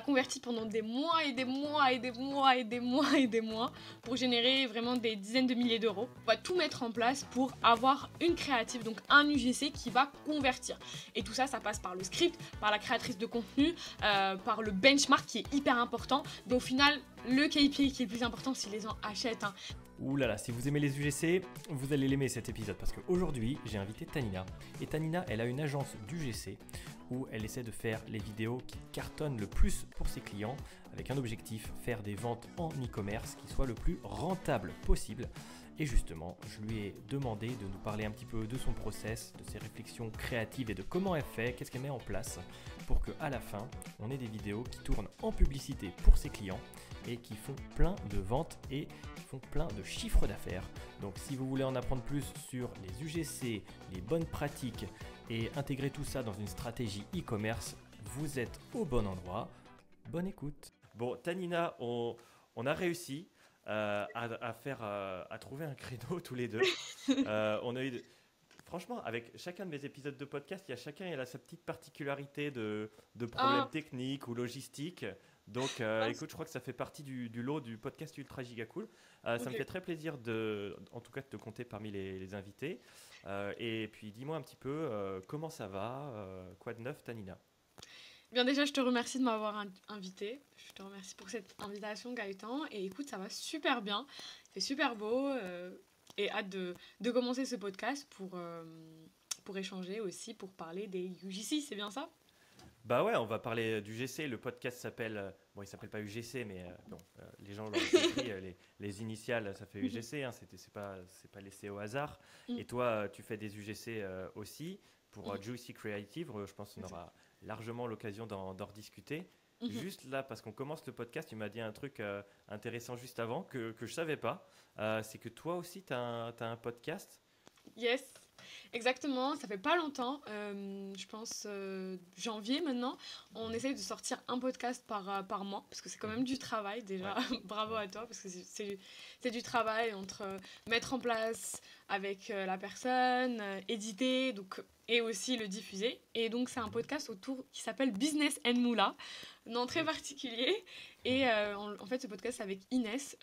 converti pendant des mois et des mois et des mois et des mois et des mois pour générer vraiment des dizaines de milliers d'euros. On va tout mettre en place pour avoir une créative, donc un UGC qui va convertir. Et tout ça, ça passe par le script, par la créatrice de contenu, par le benchmark qui est hyper important. Mais au final, le KPI qui est le plus important, c'est les gens achètent. Ouh là là, si vous aimez les UGC, vous allez l'aimer cet épisode parce qu'aujourd'hui, j'ai invité Tanina. Et Tanina, elle a une agence d'UGC où elle essaie de faire les vidéos qui cartonnent le plus pour ses clients avec un objectif, faire des ventes en e-commerce qui soit le plus rentable possible. Et justement, je lui ai demandé de nous parler un petit peu de son process, de ses réflexions créatives et de comment elle fait, qu'est-ce qu'elle met en place pour qu'à la fin, on ait des vidéos qui tournent en publicité pour ses clients et qui font plein de ventes et qui font plein de chiffres d'affaires. Donc si vous voulez en apprendre plus sur les UGC, les bonnes pratiques et intégrer tout ça dans une stratégie e-commerce, vous êtes au bon endroit. Bonne écoute. Bon, Tanina, on a réussi à trouver un créneau tous les deux. On a eu franchement, avec chacun de mes épisodes de podcast, chacun a sa petite particularité de problèmes techniques ou logistiques. Donc, écoute, je crois que ça fait partie du lot du podcast Ultra Giga Cool. Ça me fait très plaisir en tout cas, de te compter parmi les invités. Et puis, dis-moi un petit peu comment ça va, quoi de neuf, Tanina? Bien déjà, je te remercie de m'avoir invité. Je te remercie pour cette invitation, Gaëtan. Et écoute, ça va super bien. C'est super beau. Et hâte de commencer ce podcast pour échanger aussi, pour parler des UGC, c'est bien ça? Bah ouais, on va parler du GC. Le podcast s'appelle, bon, il s'appelle pas UGC, mais les gens l'ont compris, les initiales, ça fait UGC. Hein, c'est pas laissé au hasard. Et toi, tu fais des UGC aussi pour Juicy Creative. Je pense qu'on aura largement l'occasion d'en rediscuter. Juste là, parce qu'on commence le podcast, tu m'as dit un truc intéressant juste avant que je savais pas. C'est que toi aussi, tu as un podcast. Yes, exactement. Ça fait pas longtemps, je pense janvier maintenant. On essaye de sortir un podcast par mois, parce que c'est quand même du travail déjà. Ouais. Bravo à toi, parce que c'est du travail entre mettre en place avec la personne, éditer, et aussi le diffuser. Et donc c'est un podcast qui s'appelle Business and Moula, nom très particulier. Et en fait ce podcast c'est avec Inès,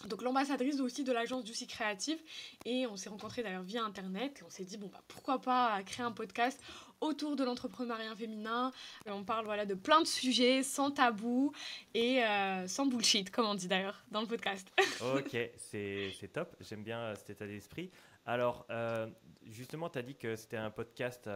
donc l'ambassadrice aussi de l'agence Juicy Creative, et on s'est rencontrés d'ailleurs via internet et on s'est dit pourquoi pas créer un podcast autour de l'entrepreneuriat féminin. On parle de plein de sujets sans tabou et sans bullshit, comme on dit d'ailleurs dans le podcast. Ok, c'est top, j'aime bien cet état d'esprit. Alors justement, tu as dit que c'était un podcast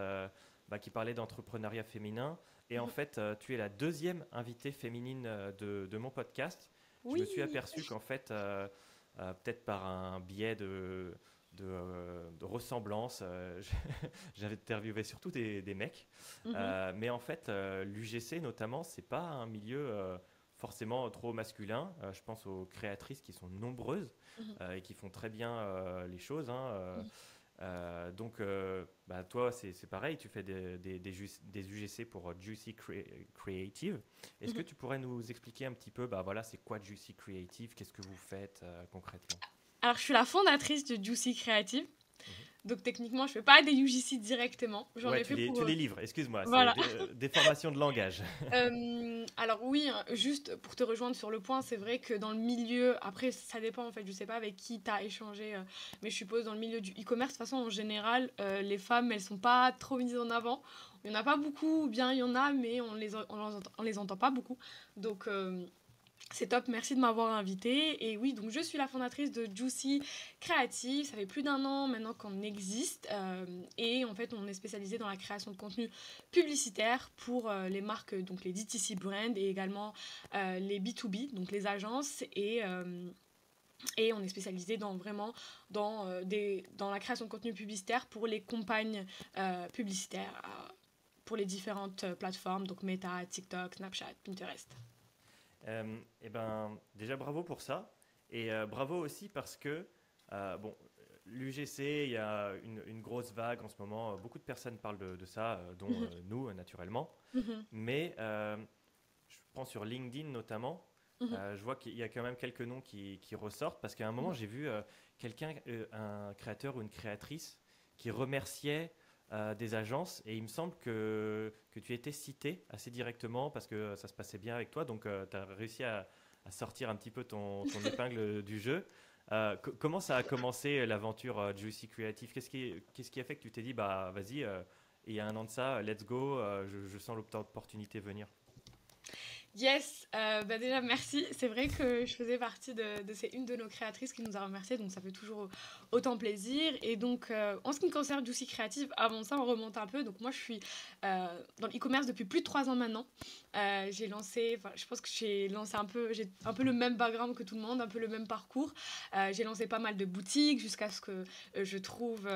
qui parlait d'entrepreneuriat féminin et en fait tu es la deuxième invitée féminine de mon podcast. Oui. Je me suis aperçu qu'en fait, peut-être par un biais de ressemblance, j'avais interviewé surtout des mecs. Mais en fait, l'UGC notamment, c'est pas un milieu forcément trop masculin. Je pense aux créatrices qui sont nombreuses et qui font très bien les choses. Donc, toi, c'est pareil, tu fais des UGC pour Juicy Creative. Est-ce que tu pourrais nous expliquer un petit peu, c'est quoi Juicy Creative? Qu'est-ce que vous faites concrètement? Alors, je suis la fondatrice de Juicy Creative. Donc, techniquement, je ne fais pas des UGC directement. Tu les livres, excuse-moi, voilà. C'est des formations de langage. Alors oui, juste pour te rejoindre sur le point, c'est vrai que dans le milieu, après ça dépend en fait, je sais pas avec qui tu as échangé, mais je suppose dans le milieu du e-commerce, de toute façon en général, les femmes, elles sont pas trop mises en avant. Il n'y en a pas beaucoup, ou bien il y en a, mais on les entend pas beaucoup. Donc... c'est top, merci de m'avoir invitée. Et oui, donc je suis la fondatrice de Juicy Creative. Ça fait plus d'1 an maintenant qu'on existe. Et en fait, on est spécialisé dans la création de contenu publicitaire pour les marques, donc les DTC brands et également les B2B, donc les agences. Et on est spécialisé dans la création de contenu publicitaire pour les campagnes publicitaires pour les différentes plateformes, donc Meta, TikTok, Snapchat, Pinterest. Déjà bravo pour ça et bravo aussi parce que l'UGC, il y a une grosse vague en ce moment, beaucoup de personnes parlent de ça, dont nous naturellement, mais je prends sur LinkedIn notamment, je vois qu'il y a quand même quelques noms qui ressortent parce qu'à un moment j'ai vu un créateur ou une créatrice qui remerciait des agences et il me semble que tu étais cité assez directement parce que ça se passait bien avec toi, donc tu as réussi à sortir un petit peu ton épingle du jeu. Comment ça a commencé l'aventure Juicy Creative? Qu'est-ce qui a fait que tu t'es dit, bah vas-y, il y a un an de ça, let's go, je sens l'opportunité venir? Yes, bah déjà merci. C'est vrai que je faisais partie de ces une de nos créatrices qui nous a remercié, donc ça fait toujours autant plaisir. Et donc en ce qui me concerne Juicy Creative, avant ça on remonte un peu. Donc moi je suis dans l'e-commerce depuis plus de 3 ans maintenant. J'ai lancé, enfin je pense que j'ai un peu le même background que tout le monde, un peu le même parcours. J'ai lancé pas mal de boutiques jusqu'à ce que je trouve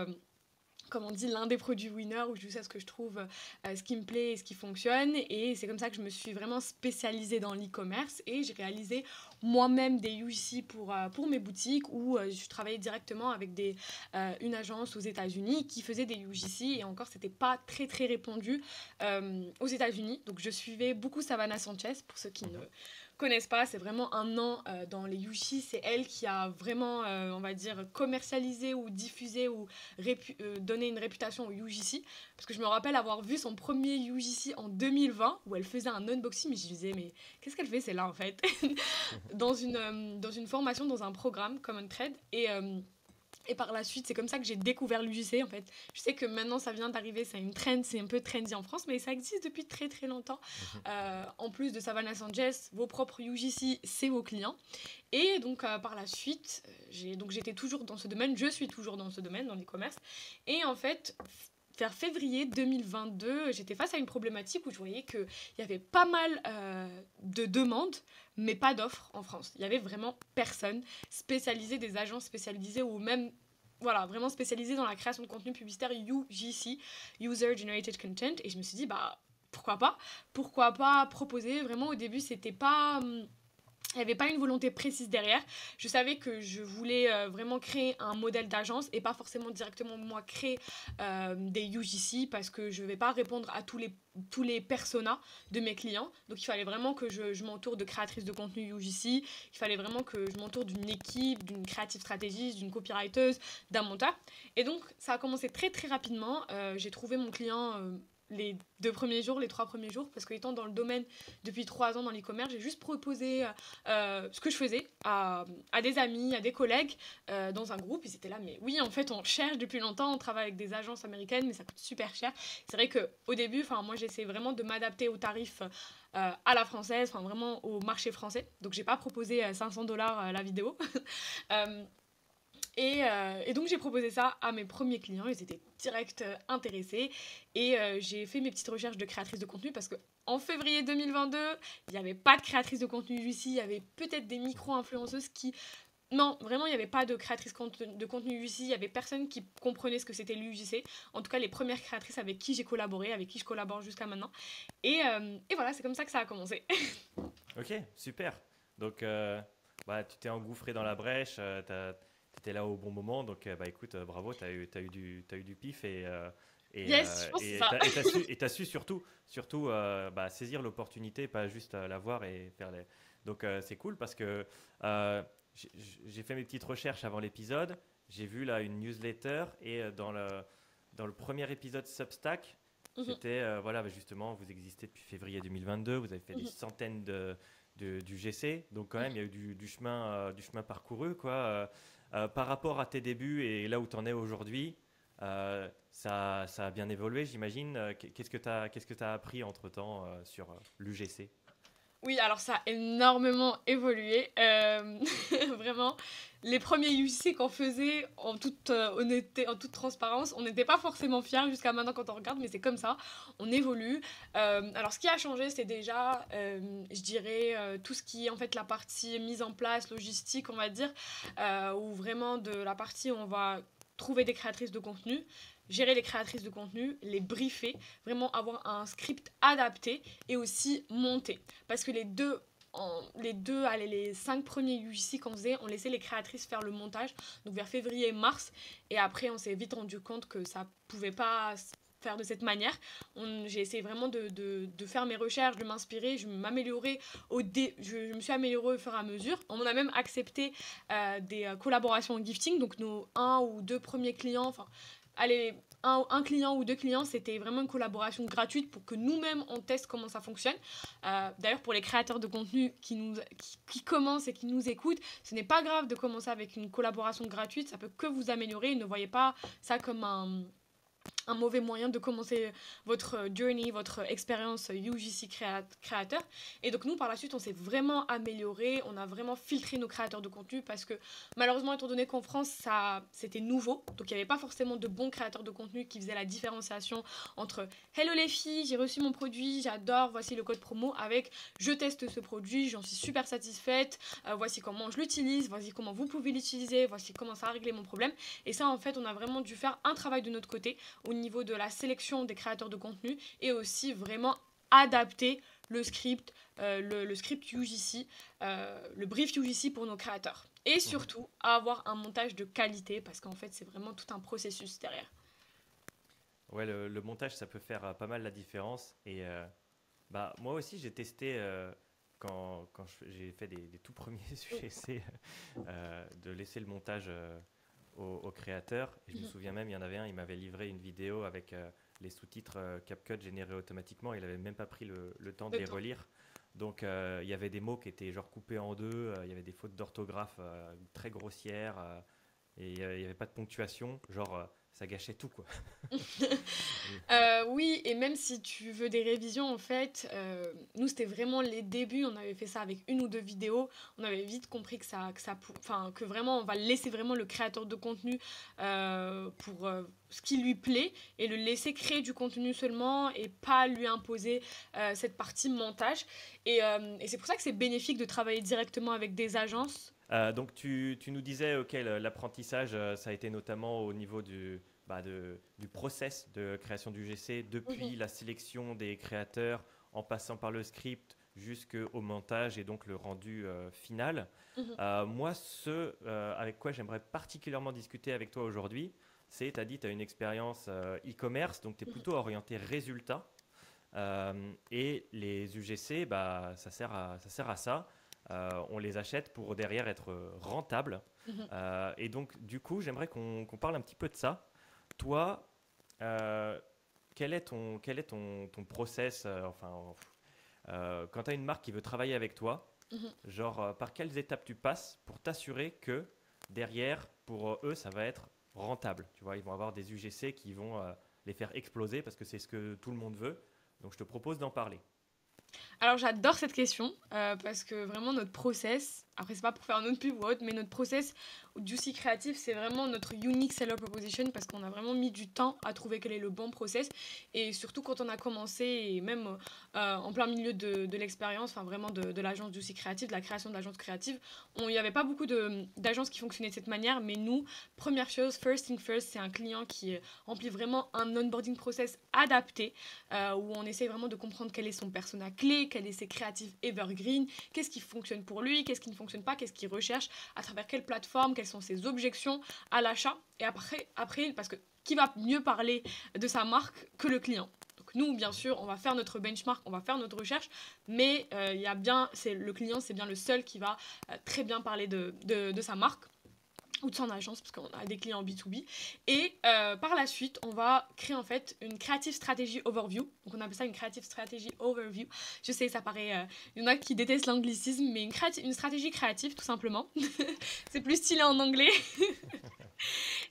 comme on dit, l'un des produits winner où je sais ce que je trouve, ce qui me plaît et ce qui fonctionne. Et c'est comme ça que je me suis vraiment spécialisée dans l'e-commerce et j'ai réalisé moi-même des UGC pour mes boutiques où je travaillais directement avec une agence aux États-Unis qui faisait des UGC et encore, c'était pas très très répandu aux États-Unis. Donc je suivais beaucoup Savannah Sanchez pour ceux qui ne connaissent pas, c'est vraiment un nom dans les UGC. C'est elle qui a vraiment, on va dire, commercialisé ou diffusé ou donné une réputation au UGC. Parce que je me rappelle avoir vu son premier UGC en 2020 où elle faisait un unboxing, mais je me disais, mais qu'est-ce qu'elle fait, c'est là en fait dans une formation, dans un programme Common Thread. Et par la suite, c'est comme ça que j'ai découvert l'UGC en fait. Je sais que maintenant ça vient d'arriver, c'est une trend, c'est un peu trendy en France, mais ça existe depuis très très longtemps. En plus de Savannah Sanchez, vos propres UGC, c'est vos clients. Et donc par la suite, j'étais toujours dans ce domaine, je suis toujours dans ce domaine, dans l'e-commerce. Et en fait, vers février 2022, j'étais face à une problématique où je voyais qu'il y avait pas mal de demandes, mais pas d'offres en France. Il y avait vraiment personne spécialisé, des agences spécialisées ou même voilà, vraiment spécialisées dans la création de contenu publicitaire UGC, User Generated Content. Et je me suis dit, bah pourquoi pas proposer. Vraiment au début, c'était pas... il n'y avait pas une volonté précise derrière. Je savais que je voulais vraiment créer un modèle d'agence et pas forcément directement moi créer des UGC parce que je ne vais pas répondre à tous les personas de mes clients. Donc il fallait vraiment que je m'entoure de créatrices de contenu UGC. Il fallait vraiment que je m'entoure d'une équipe, d'une créative stratégiste, d'une copywriteuse, d'un monteur. Et donc ça a commencé très très rapidement. J'ai trouvé mon client... les 2 premiers jours, les 3 premiers jours, parce qu'étant dans le domaine depuis 3 ans dans l'e-commerce, j'ai juste proposé ce que je faisais à des amis, à des collègues dans un groupe. Ils étaient là, mais oui, en fait, on cherche depuis longtemps, on travaille avec des agences américaines, mais ça coûte super cher. C'est vrai qu'au début, moi, j'essaie vraiment de m'adapter aux tarifs à la française, vraiment au marché français. Donc, j'ai pas proposé 500$ la vidéo. Et donc j'ai proposé ça à mes premiers clients, ils étaient direct intéressés et j'ai fait mes petites recherches de créatrices de contenu parce que en février 2022, il n'y avait pas de créatrice de contenu UGC, il y avait peut-être des micro-influenceuses qui... Non, vraiment, il n'y avait pas de créatrice de contenu UGC, il n'y avait personne qui comprenait ce que c'était l'UGC. En tout cas, les premières créatrices avec qui j'ai collaboré, avec qui je collabore jusqu'à maintenant. Et voilà, c'est comme ça que ça a commencé. Ok, super. Donc, tu t'es engouffré dans la brèche, t'étais là au bon moment, donc bah écoute, bravo, t'as eu du pif Yes, je pense que c'est ça. t'as su surtout saisir l'opportunité, pas juste la voir et faire les. Donc c'est cool parce que j'ai fait mes petites recherches avant l'épisode, j'ai vu là une newsletter et dans le premier épisode Substack, c'était justement vous existez depuis février 2022, vous avez fait des centaines du GC, donc quand même il y a eu du chemin parcouru quoi. Par rapport à tes débuts et là où tu en es aujourd'hui, ça a bien évolué, j'imagine. Qu'est-ce que tu as appris entre-temps sur l'UGC? Oui, alors ça a énormément évolué. Vraiment, les premiers UGC qu'on faisait, en toute honnêteté, en toute transparence, on n'était pas forcément fiers jusqu'à maintenant quand on regarde, mais c'est comme ça, on évolue. Alors ce qui a changé, c'est déjà, je dirais, tout ce qui est en fait la partie mise en place, logistique, on va dire, ou vraiment de la partie où on va trouver des créatrices de contenu, gérer les créatrices de contenu, les briefer, vraiment avoir un script adapté et aussi monter. Parce que les 5 premiers UGC qu'on faisait, on laissait les créatrices faire le montage, donc vers février et mars, et après on s'est vite rendu compte que ça pouvait pas faire de cette manière. J'ai essayé vraiment de faire mes recherches, de m'inspirer, je me suis améliorée au fur et à mesure. On a même accepté des collaborations en gifting, donc nos 1 ou 2 premiers clients, allez, un client ou deux clients, c'était vraiment une collaboration gratuite pour que nous-mêmes, on teste comment ça fonctionne. D'ailleurs, pour les créateurs de contenu qui commencent et qui nous écoutent, ce n'est pas grave de commencer avec une collaboration gratuite, ça peut que vous améliorer. Ne voyez pas ça comme un mauvais moyen de commencer votre journey, votre expérience UGC créateur. Et donc nous, par la suite, on s'est vraiment amélioré, on a vraiment filtré nos créateurs de contenu parce que malheureusement, étant donné qu'en France, c'était nouveau, donc il n'y avait pas forcément de bons créateurs de contenu qui faisaient la différenciation entre « Hello les filles, j'ai reçu mon produit, j'adore, voici le code promo » avec « Je teste ce produit, j'en suis super satisfaite, voici comment je l'utilise, voici comment vous pouvez l'utiliser, voici comment ça a réglé mon problème ». Et ça, en fait, on a vraiment dû faire un travail de notre côté au niveau de la sélection des créateurs de contenu et aussi vraiment adapter le script UGC, le brief UGC pour nos créateurs. Et surtout, avoir un montage de qualité parce qu'en fait, c'est vraiment tout un processus derrière. Ouais, le montage, ça peut faire pas mal la différence. Et moi aussi, j'ai testé quand j'ai fait des tout premiers UGC de laisser le montage aux créateurs. Et je me souviens même, il y en avait un, il m'avait livré une vidéo avec les sous-titres CapCut générés automatiquement. Il n'avait même pas pris le temps de les relire. Donc, il y avait des mots qui étaient genre coupés en deux. Il y avait des fautes d'orthographe très grossières. Et il n'y avait pas de ponctuation. Genre, ça gâchait tout, quoi. Oui, et même si tu veux des révisions, en fait, nous, c'était vraiment les débuts. On avait fait ça avec une ou deux vidéos. On avait vite compris que vraiment, on va laisser vraiment le créateur de contenu pour ce qui lui plaît et le laisser créer du contenu seulement et pas lui imposer cette partie montage. Et c'est pour ça que c'est bénéfique de travailler directement avec des agences. Donc, tu nous disais, OK, l'apprentissage, ça a été notamment au niveau du process de création du GC, depuis la sélection des créateurs, en passant par le script jusqu'au montage et donc le rendu final. Moi, avec quoi j'aimerais particulièrement discuter avec toi aujourd'hui, c'est, tu as dit, tu as une expérience e-commerce, donc tu es plutôt orienté résultat. Et les UGC, ça sert à ça. On les achète pour derrière être rentables. Et donc, du coup, j'aimerais qu'on parle un petit peu de ça. Toi, quel est ton process quand tu as une marque qui veut travailler avec toi, genre par quelles étapes tu passes pour t'assurer que derrière, pour eux, ça va être rentable. Tu vois, ils vont avoir des UGC qui vont les faire exploser parce que c'est ce que tout le monde veut. Donc, je te propose d'en parler. Alors j'adore cette question parce que vraiment notre process, après c'est pas pour faire un autre pub ou autre, mais notre process Juicy Creative c'est vraiment notre unique seller proposition parce qu'on a vraiment mis du temps à trouver quel est le bon process et surtout quand on a commencé et même en plein milieu de l'expérience, enfin vraiment de l'agence Juicy Creative, de la création de l'agence créative, il n'y avait pas beaucoup d'agences qui fonctionnaient de cette manière, mais nous, première chose, first thing first, c'est un client qui remplit vraiment un onboarding process adapté où on essaie vraiment de comprendre quel est son persona clé, quel est ses créatifs evergreen, qu'est-ce qui fonctionne pour lui, qu'est-ce qui ne fonctionne pas, qu'est-ce qu'il recherche, à travers quelle plateforme, quelles sont ses objections à l'achat. Et après, parce que qui va mieux parler de sa marque que le client? Donc nous, bien sûr, on va faire notre benchmark, on va faire notre recherche, mais le client, c'est bien le seul qui va très bien parler de sa marque ou de son agence, parce qu'on a des clients B2B. Et par la suite, on va créer en fait une Creative Strategy Overview. Donc on appelle ça une Creative Strategy Overview. Je sais, ça paraît... il y en a qui détestent l'anglicisme, mais une stratégie créative, tout simplement. C'est plus stylé en anglais.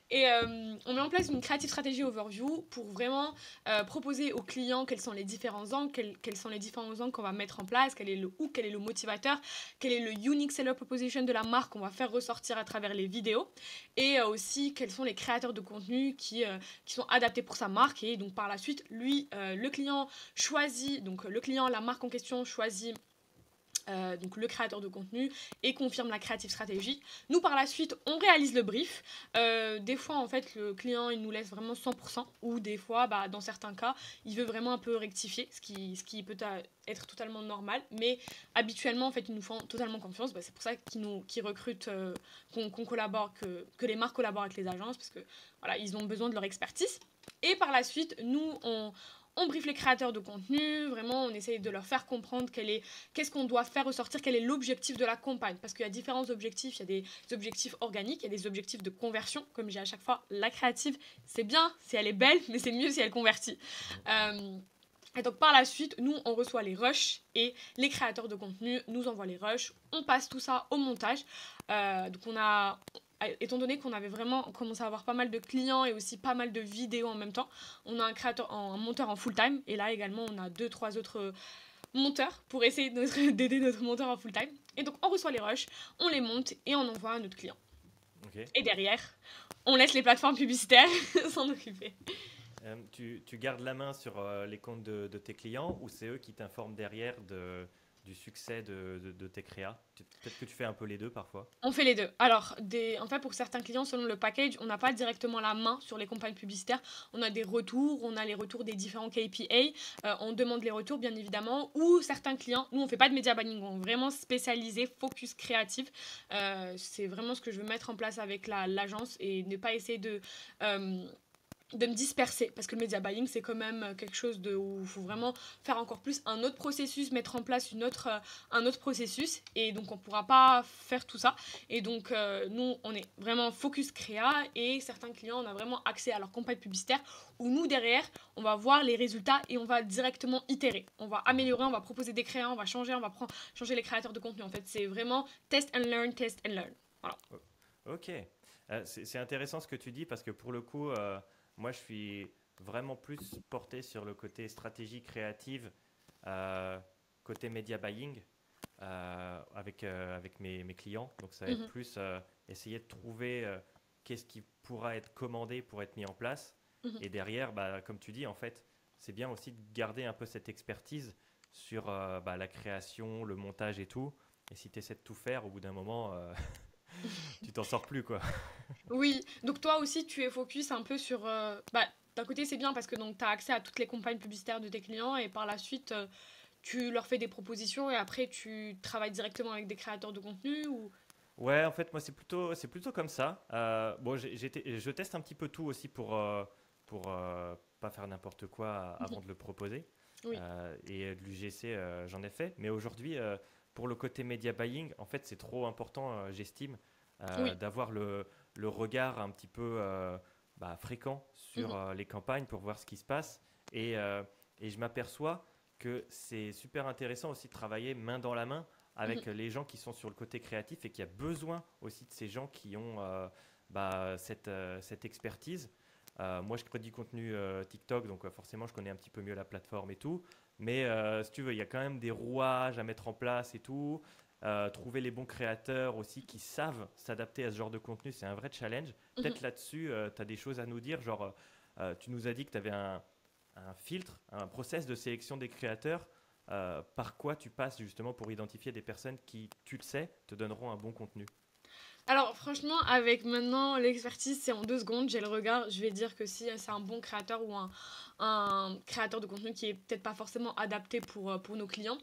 Et on met en place une Creative Strategy Overview pour vraiment proposer aux clients quels sont les différents angles, quels sont les différents angles qu'on va mettre en place, quel est le hook, quel est le motivateur, quel est le unique seller proposition de la marque qu'on va faire ressortir à travers les vidéos, et aussi quels sont les créateurs de contenu qui sont adaptés pour sa marque. Et donc par la suite, lui, le client choisit, donc le client, la marque en question choisit donc le créateur de contenu et confirme la creative stratégie. Nous par la suite on réalise le brief. Des fois en fait le client il nous laisse vraiment 100% ou des fois dans certains cas il veut vraiment un peu rectifier ce qui peut être totalement normal, mais habituellement en fait ils nous font totalement confiance. C'est pour ça qu'ils recrutent, qu'on collabore, que les marques collaborent avec les agences parce que voilà ils ont besoin de leur expertise. Et par la suite nous On briefe les créateurs de contenu, vraiment on essaye de leur faire comprendre qu'est-ce qu'on doit faire ressortir, quel est l'objectif de la campagne. Parce qu'il y a différents objectifs, il y a des objectifs organiques, il y a des objectifs de conversion. Comme j'ai à chaque fois, la créative, c'est bien si elle est belle, mais c'est mieux si elle convertit. Et donc par la suite, nous on reçoit les rushs et les créateurs de contenu nous envoient les rushs. On passe tout ça au montage. Donc étant donné qu'on avait vraiment commencé à avoir pas mal de clients et aussi pas mal de vidéos en même temps, on a un monteur en full time et là également on a 2-3 autres monteurs pour essayer d'aider notre monteur en full time. Et donc on reçoit les rushs, on les monte et on envoie à notre client. Okay. Et derrière, on laisse les plateformes publicitaires s'en occuper. Tu gardes la main sur les comptes de tes clients ou c'est eux qui t'informent derrière du succès de tes créas? Peut-être que tu fais un peu les deux parfois. On fait les deux. Alors, en fait, pour certains clients, selon le package, on n'a pas directement la main sur les campagnes publicitaires. On a des retours, on a les retours des différents KPA. On demande les retours, bien évidemment. Ou certains clients, nous, on ne fait pas de media buying. On est vraiment spécialisé, focus créatif. C'est vraiment ce que je veux mettre en place avec l'agence et ne pas essayer de me disperser, parce que le media buying c'est quand même quelque chose où il faut vraiment faire encore plus un autre processus, mettre en place un autre processus, et donc on ne pourra pas faire tout ça. Et donc nous on est vraiment focus créa, et certains clients on a vraiment accès à leur campagne publicitaire où nous derrière on va voir les résultats et on va directement itérer, on va améliorer, on va proposer des créas, on va changer les créateurs de contenu. En fait c'est vraiment test and learn, voilà. Ok, c'est intéressant ce que tu dis, parce que pour le coup moi, je suis vraiment plus porté sur le côté stratégie créative, côté media buying, avec mes clients. Donc, ça va être plus essayer de trouver qu'est-ce qui pourra être commandé pour être mis en place. Et derrière, comme tu dis, en fait, c'est bien aussi de garder un peu cette expertise sur la création, le montage et tout. Et si tu essaies de tout faire, au bout d'un moment, tu t'en sors plus, quoi. Oui, donc toi aussi tu es focus un peu sur... d'un côté c'est bien parce que tu as accès à toutes les campagnes publicitaires de tes clients et par la suite tu leur fais des propositions et après tu travailles directement avec des créateurs de contenu ou... Ouais, en fait moi c'est plutôt comme ça. Bon, je teste un petit peu tout aussi pour pas faire n'importe quoi avant de le proposer. Oui. Et de l'UGC j'en ai fait, mais aujourd'hui pour le côté media buying, en fait c'est trop important, j'estime, d'avoir le regard un petit peu fréquent sur les campagnes pour voir ce qui se passe. Et je m'aperçois que c'est super intéressant aussi de travailler main dans la main avec les gens qui sont sur le côté créatif et qu'il y a besoin aussi de ces gens qui ont cette expertise. Moi, je crée du contenu TikTok, donc forcément, je connais un petit peu mieux la plateforme et tout. Mais si tu veux, il y a quand même des rouages à mettre en place et tout. Trouver les bons créateurs aussi qui savent s'adapter à ce genre de contenu, c'est un vrai challenge. Peut-être là-dessus, tu as des choses à nous dire. Genre, tu nous as dit que tu avais un filtre, un process de sélection des créateurs. Par quoi tu passes justement pour identifier des personnes qui, tu le sais, te donneront un bon contenu? Alors franchement, avec maintenant l'expertise, c'est en 2 secondes, j'ai le regard, je vais dire que si c'est un bon créateur ou un créateur de contenu qui est peut-être pas forcément adapté pour nos clients.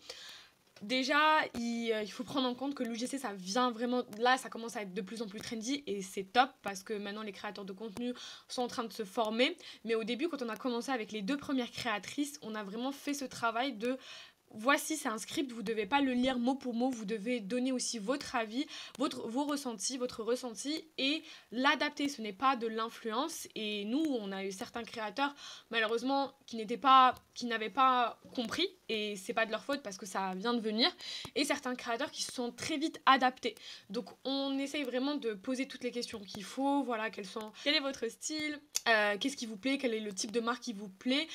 Déjà, il faut prendre en compte que l'UGC, ça vient vraiment... Là, ça commence à être de plus en plus trendy et c'est top parce que maintenant, les créateurs de contenu sont en train de se former. Mais au début, quand on a commencé avec les 2 premières créatrices, on a vraiment fait ce travail de... Voici, c'est un script, vous ne devez pas le lire mot pour mot, vous devez donner aussi votre avis, vos ressentis, votre ressenti et l'adapter. Ce n'est pas de l'influence. Et nous, on a eu certains créateurs, malheureusement, qui n'avaient pas compris. Et c'est pas de leur faute parce que ça vient de venir. Et certains créateurs qui se sont très vite adaptés. Donc, on essaye vraiment de poser toutes les questions qu'il faut. Voilà, quel est votre style, qu'est-ce qui vous plaît, quel est le type de marque qui vous plaît.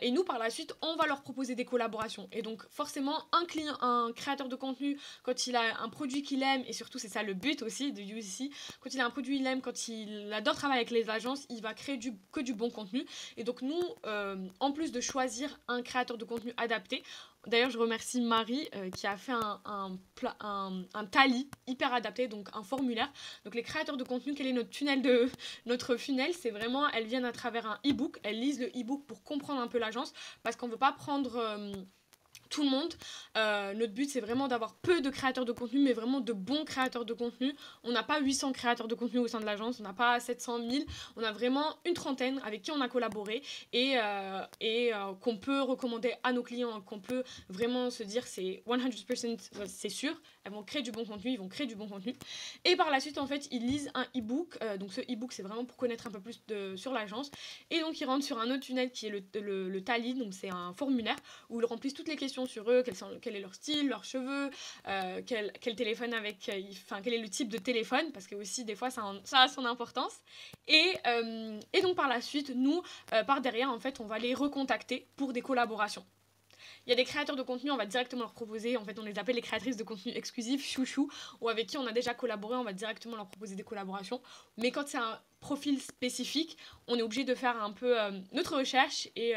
Et nous, par la suite, on va leur proposer des collaborations. Et donc, forcément, un créateur de contenu, quand il a un produit qu'il aime, et surtout, c'est ça le but aussi de UGC, quand il a un produit qu'il aime, quand il adore travailler avec les agences, il va créer que du bon contenu. Et donc, nous, en plus de choisir un créateur de contenu adapté, d'ailleurs, je remercie Marie qui a fait un tally hyper adapté, donc un formulaire. Donc, les créateurs de contenu, quel est notre funnel? C'est vraiment, elles viennent à travers un e-book, elles lisent le e-book pour comprendre un peu l'agence, parce qu'on ne veut pas prendre tout le monde. Notre but, c'est vraiment d'avoir peu de créateurs de contenu, mais vraiment de bons créateurs de contenu. On n'a pas 800 créateurs de contenu au sein de l'agence, on n'a pas 700 000. On a vraiment une trentaine avec qui on a collaboré et qu'on peut recommander à nos clients, qu'on peut vraiment se dire c'est 100%, c'est sûr. Elles vont créer du bon contenu, ils vont créer du bon contenu. Et par la suite, en fait, ils lisent un e-book. Donc ce e-book, c'est vraiment pour connaître un peu plus sur l'agence. Et donc, ils rentrent sur un autre tunnel qui est le Tally. Donc, c'est un formulaire où ils remplissent toutes les questions sur eux, quel est leur style, leurs cheveux, quel téléphone quel est le type de téléphone, parce que aussi, des fois, ça a son importance. Et donc, par la suite, nous, par derrière, en fait, on va les recontacter pour des collaborations. Il y a des créateurs de contenu, on va directement leur proposer, en fait on les appelle les créatrices de contenu exclusif, chouchou, ou avec qui on a déjà collaboré, on va directement leur proposer des collaborations. Mais quand c'est un profil spécifique, on est obligé de faire un peu notre recherche et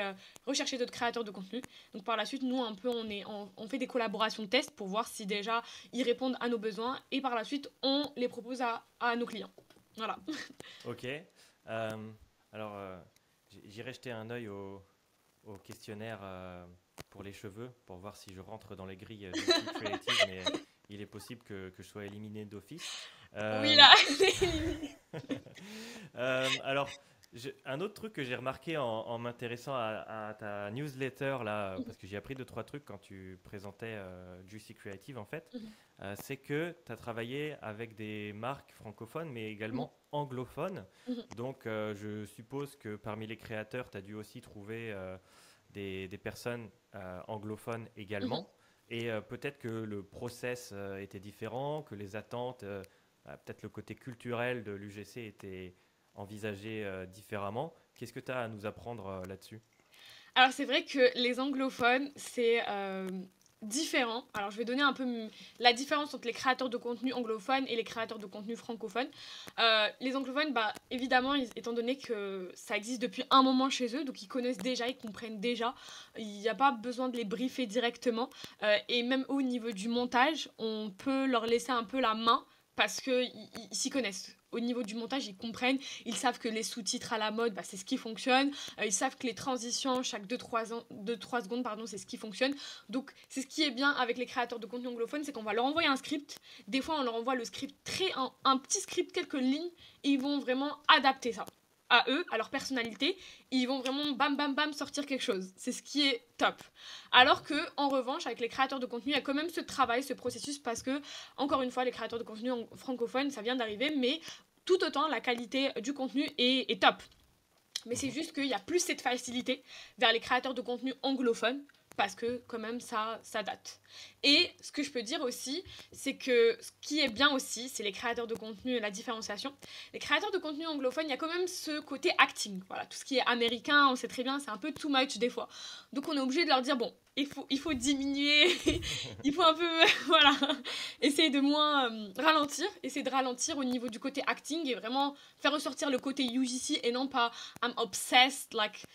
rechercher d'autres créateurs de contenu. Donc par la suite, nous un peu on fait des collaborations de tests pour voir si déjà ils répondent à nos besoins et par la suite on les propose à nos clients. Voilà. Ok. Alors j'irai jeter un œil au questionnaire pour les cheveux, pour voir si je rentre dans les grilles du creative, mais il est possible que je sois éliminé d'office. Oui, là. Alors, un autre truc que j'ai remarqué en m'intéressant à ta newsletter, là, parce que j'ai appris 2-3 trucs quand tu présentais Juicy Creative, en fait, c'est que tu as travaillé avec des marques francophones, mais également anglophones. Donc, je suppose que parmi les créateurs, tu as dû aussi trouver des personnes anglophones également. Et peut-être que le process était différent, que les attentes, peut-être le côté culturel de l'UGC était envisagé différemment. Qu'est-ce que tu as à nous apprendre là-dessus ? Alors c'est vrai que les anglophones, c'est différent. Alors je vais donner un peu la différence entre les créateurs de contenu anglophones et les créateurs de contenu francophones. Les anglophones, évidemment, étant donné que ça existe depuis un moment chez eux, donc ils connaissent déjà, ils comprennent déjà, il n'y a pas besoin de les briefer directement. Et même au niveau du montage, on peut leur laisser un peu la main parce qu'ils s'y connaissent. Au niveau du montage, ils comprennent, ils savent que les sous-titres à la mode, c'est ce qui fonctionne, ils savent que les transitions chaque 2-3 secondes, c'est ce qui fonctionne. Donc c'est ce qui est bien avec les créateurs de contenu anglophones, c'est qu'on va leur envoyer un script, des fois on leur envoie le script un petit script, quelques lignes, et ils vont vraiment adapter ça à eux, à leur personnalité, et ils vont vraiment bam bam bam sortir quelque chose. C'est ce qui est top. Alors que, en revanche, avec les créateurs de contenu, il y a quand même ce travail, ce processus, parce que, encore une fois, les créateurs de contenu francophones, ça vient d'arriver, mais tout autant, la qualité du contenu est top. Mais c'est juste qu'il y a plus cette facilité vers les créateurs de contenu anglophones, parce que quand même ça date. Et ce que je peux dire aussi, c'est que ce qui est bien aussi, c'est les créateurs de contenu et la différenciation. Les créateurs de contenu anglophones, il y a quand même ce côté acting. Voilà, tout ce qui est américain, on sait très bien, c'est un peu too much des fois. Donc on est obligé de leur dire, bon, il faut diminuer, il faut un peu, voilà, essayer de moins ralentir, essayer de ralentir au niveau du côté acting et vraiment faire ressortir le côté UGC et non pas I'm obsessed, like...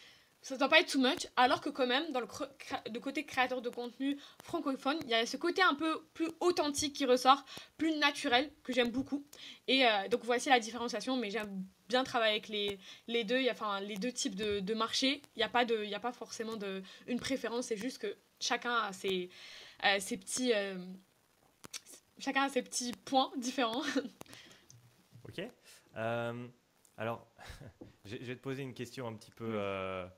Ça ne doit pas être too much, alors que quand même, dans le côté créateur de contenu francophone, il y a ce côté un peu plus authentique qui ressort, plus naturel, que j'aime beaucoup. Et donc voici la différenciation, mais j'aime bien travailler avec les deux, les deux types de marchés. Il n'y a pas forcément une préférence, c'est juste que chacun a ses petits points différents. Ok. Alors, je vais te poser une question un petit peu, un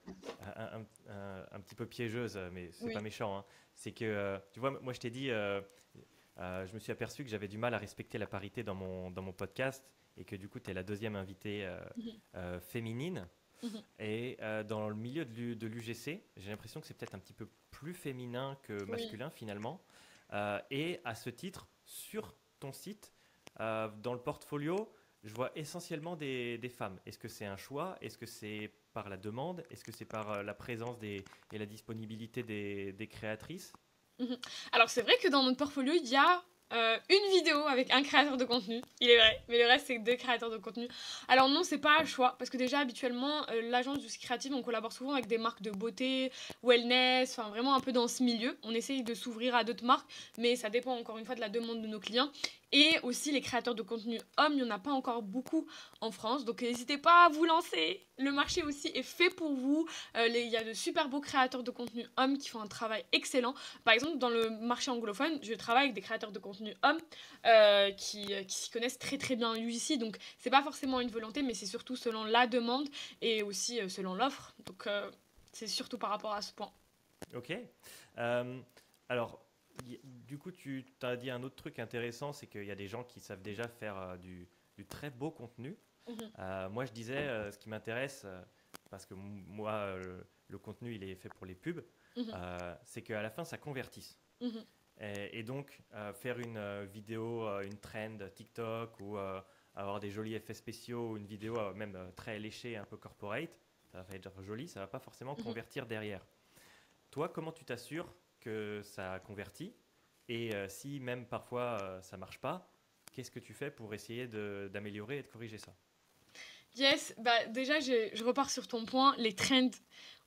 petit peu piégeuse, mais c'est pas méchant. Hein. C'est que, tu vois, moi je t'ai dit, je me suis aperçu que j'avais du mal à respecter la parité dans mon podcast et que du coup, tu es la deuxième invitée féminine. Et dans le milieu de l'UGC, j'ai l'impression que c'est peut-être un petit peu plus féminin que masculin finalement. Et à ce titre, sur ton site, dans le portfolio, je vois essentiellement des femmes. Est-ce que c'est un choix ? Est-ce que c'est par la demande ? Est-ce que c'est par la présence et la disponibilité des créatrices ? Alors c'est vrai que dans notre portfolio, il y a une vidéo avec un créateur de contenu, il est vrai, mais le reste c'est 2 créateurs de contenu. Alors non, c'est pas un choix, parce que déjà habituellement, l'agence du créative, on collabore souvent avec des marques de beauté, wellness, enfin vraiment un peu dans ce milieu. On essaye de s'ouvrir à d'autres marques, mais ça dépend encore une fois de la demande de nos clients. Et aussi les créateurs de contenu hommes, il n'y en a pas encore beaucoup en France, donc n'hésitez pas à vous lancer. Le marché aussi est fait pour vous. Il y a de super beaux créateurs de contenu hommes qui font un travail excellent. Par exemple, dans le marché anglophone, je travaille avec des créateurs de contenu hommes qui s'y connaissent très très bien en UGC. Donc, c'est pas forcément une volonté, mais c'est surtout selon la demande et aussi selon l'offre. Donc, c'est surtout par rapport à ce point. Ok. Euh, alors, du coup, tu t'as dit un autre truc intéressant, c'est qu'il y a des gens qui savent déjà faire du très beau contenu. Mhm, Moi, je disais, ce qui m'intéresse, parce que moi, le contenu, il est fait pour les pubs, mhm, c'est qu'à la fin, ça convertisse. mhm, Et donc, faire une vidéo, une trend TikTok ou avoir des jolis effets spéciaux ou une vidéo même très léchée, un peu corporate, ça va être joli, ça va pas forcément mhm. convertir derrière. Toi, comment tu t'assures que ça convertit? Et si même parfois ça marche pas, qu'est-ce que tu fais pour essayer d'améliorer et de corriger ça? Yes, bah déjà, je repars sur ton point. Les trends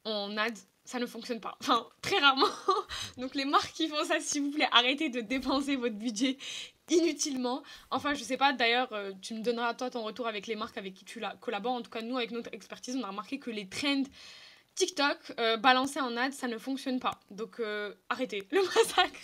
en ad, ça ne fonctionne pas. Enfin, très rarement. Donc, les marques qui font ça, s'il vous plaît, arrêtez de dépenser votre budget inutilement. Enfin, je sais pas, d'ailleurs, tu me donneras toi ton retour avec les marques avec qui tu collabores. En tout cas, nous, avec notre expertise, on a remarqué que les trends TikTok balancés en ad, ça ne fonctionne pas. Donc, arrêtez le massacre.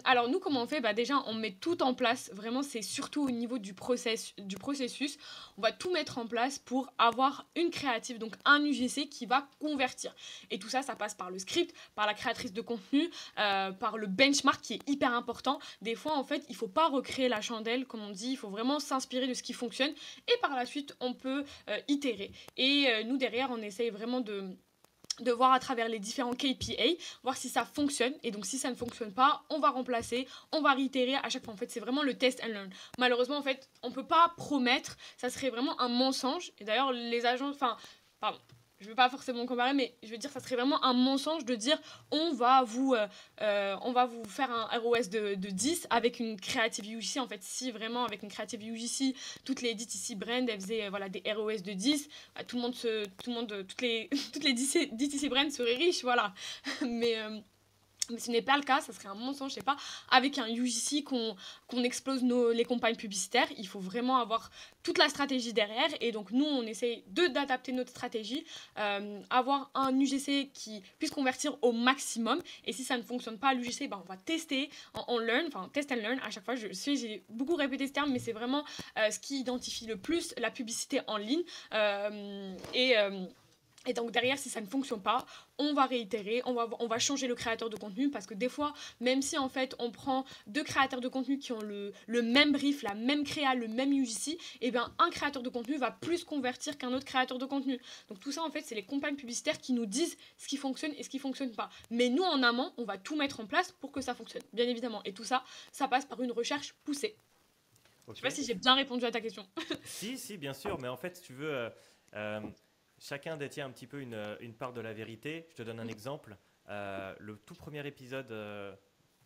Alors nous, comment on fait? Bah déjà, on met tout en place. Vraiment, c'est surtout au niveau du processus. On va tout mettre en place pour avoir une créative, donc un UGC qui va convertir. Et tout ça, ça passe par le script, par la créatrice de contenu, par le benchmark qui est hyper important. Des fois, en fait, il faut pas recréer la chandelle, comme on dit. Il faut vraiment s'inspirer de ce qui fonctionne. Et par la suite, on peut itérer. Et nous, derrière, on essaye vraiment de voir à travers les différents KPA, voir si ça fonctionne. Et donc, si ça ne fonctionne pas, on va remplacer, on va réitérer à chaque fois. En fait, c'est vraiment le test and learn. Malheureusement, en fait, on ne peut pas promettre. Ça serait vraiment un mensonge. Et d'ailleurs, les agents, enfin, pardon, je ne veux pas forcément comparer, mais je veux dire, ça serait vraiment un mensonge de dire on va vous faire un ROS de 10 avec une creative UGC. En fait, si vraiment avec une creative UGC, toutes les DTC brands, elles faisaient voilà, des ROS de 10, bah, toutes les DTC brands seraient riches, voilà. Mais mais ce n'est pas le cas, ça serait un mensonge, je sais pas. Avec un UGC qu'on explose les campagnes publicitaires, il faut vraiment avoir toute la stratégie derrière. Et donc, nous, on essaye d'adapter notre stratégie, avoir un UGC qui puisse convertir au maximum. Et si ça ne fonctionne pas, l'UGC, bah, on va tester, on learn, enfin, test and learn. À chaque fois, je sais, j'ai beaucoup répété ce terme, mais c'est vraiment ce qui identifie le plus la publicité en ligne. Et donc derrière, si ça ne fonctionne pas, on va réitérer, on va changer le créateur de contenu parce que des fois, même si en fait on prend 2 créateurs de contenu qui ont le même brief, la même créa, le même UGC, et bien un créateur de contenu va plus convertir qu'un autre créateur de contenu. Donc tout ça en fait, c'est les campagnes publicitaires qui nous disent ce qui fonctionne et ce qui ne fonctionne pas. Mais nous en amont, on va tout mettre en place pour que ça fonctionne, bien évidemment. Et tout ça, ça passe par une recherche poussée. Je sais Ok. pas si j'ai bien répondu à ta question. Si, bien sûr, mais en fait, si tu veux, euh, chacun détient un petit peu une part de la vérité. Je te donne un exemple. Le tout premier épisode,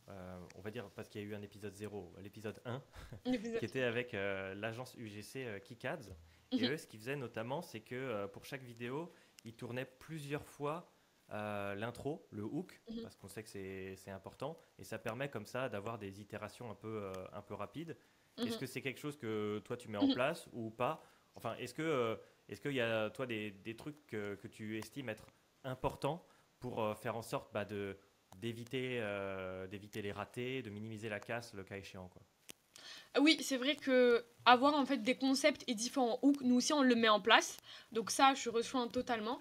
on va dire, parce qu'il y a eu un épisode 0, l'épisode 1, qui était avec l'agence UGC Kikads. Et eux, ce qu'ils faisaient notamment, c'est que pour chaque vidéo, ils tournaient plusieurs fois l'intro, le hook, parce qu'on sait que c'est important. Et ça permet comme ça d'avoir des itérations un peu rapides. Est-ce que c'est quelque chose que toi, tu mets en place ou pas? Enfin, est-ce qu'il y a, toi, des trucs que tu estimes être importants pour faire en sorte d'éviter les ratés, de minimiser la casse le cas échéant, quoi? Oui, c'est vrai que avoir en fait des concepts et différents hooks, nous aussi on le met en place. Donc ça, je rejoins totalement.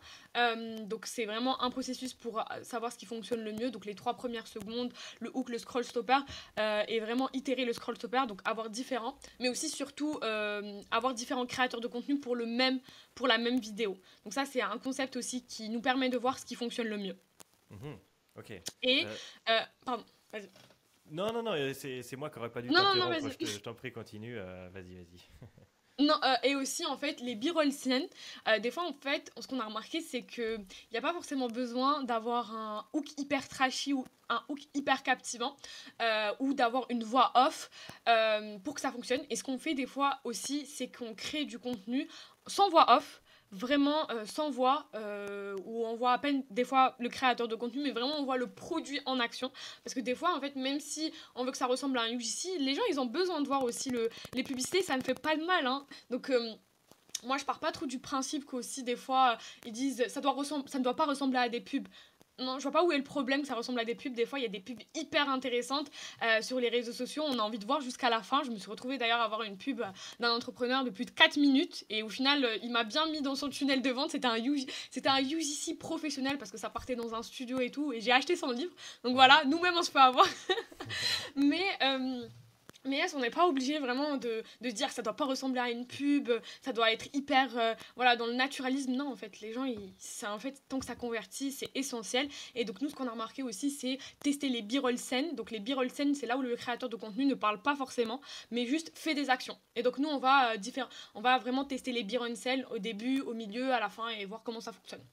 Donc c'est vraiment un processus pour savoir ce qui fonctionne le mieux. Donc les 3 premières secondes, le hook, le scroll stopper, et vraiment itérer le scroll stopper. Donc avoir différents, mais aussi surtout avoir différents créateurs de contenu pour la même vidéo. Donc ça, c'est un concept aussi qui nous permet de voir ce qui fonctionne le mieux. Mhm. Ok. Et Euh, pardon, vas-y. non, c'est moi qui n'aurais pas dû Non, non, non, t'interrompre. vas-y. Je t'en prie, continue. Vas-y. Non, et aussi en fait les b-roll scènes, des fois en fait ce qu'on a remarqué c'est que il n'y a pas forcément besoin d'avoir un hook hyper trashy ou un hook hyper captivant ou d'avoir une voix off pour que ça fonctionne. Et ce qu'on fait des fois aussi c'est qu'on crée du contenu sans voix off, vraiment sans voix, où on voit à peine des fois le créateur de contenu, mais vraiment on voit le produit en action. Parce que des fois en fait même si on veut que ça ressemble à un UGC, les gens ils ont besoin de voir aussi les publicités, ça ne fait pas de mal, hein. Donc moi je pars pas trop du principe qu'aussi des fois ils disent ça ne doit pas ressembler à des pubs. Non, je vois pas où est le problème que ça ressemble à des pubs. Des fois, il y a des pubs hyper intéressantes sur les réseaux sociaux. On a envie de voir jusqu'à la fin. Je me suis retrouvée d'ailleurs à avoir une pub d'un entrepreneur de plus de 4 minutes. Et au final, il m'a bien mis dans son tunnel de vente. C'était un UGC professionnel parce que ça partait dans un studio et tout. Et j'ai acheté son livre. Donc voilà, nous-mêmes, on se fait avoir. Mais... Mais yes, on n'est pas obligé vraiment de dire que ça doit pas ressembler à une pub, ça doit être hyper voilà, dans le naturalisme. Non, en fait, les gens, en fait, tant que ça convertit, c'est essentiel. Et donc, nous, ce qu'on a remarqué aussi, c'est tester les b-roll scènes. Donc, les b-roll scènes, c'est là où le créateur de contenu ne parle pas forcément, mais juste fait des actions. Et donc, nous, on va vraiment tester les b-roll scènes au début, au milieu, à la fin et voir comment ça fonctionne.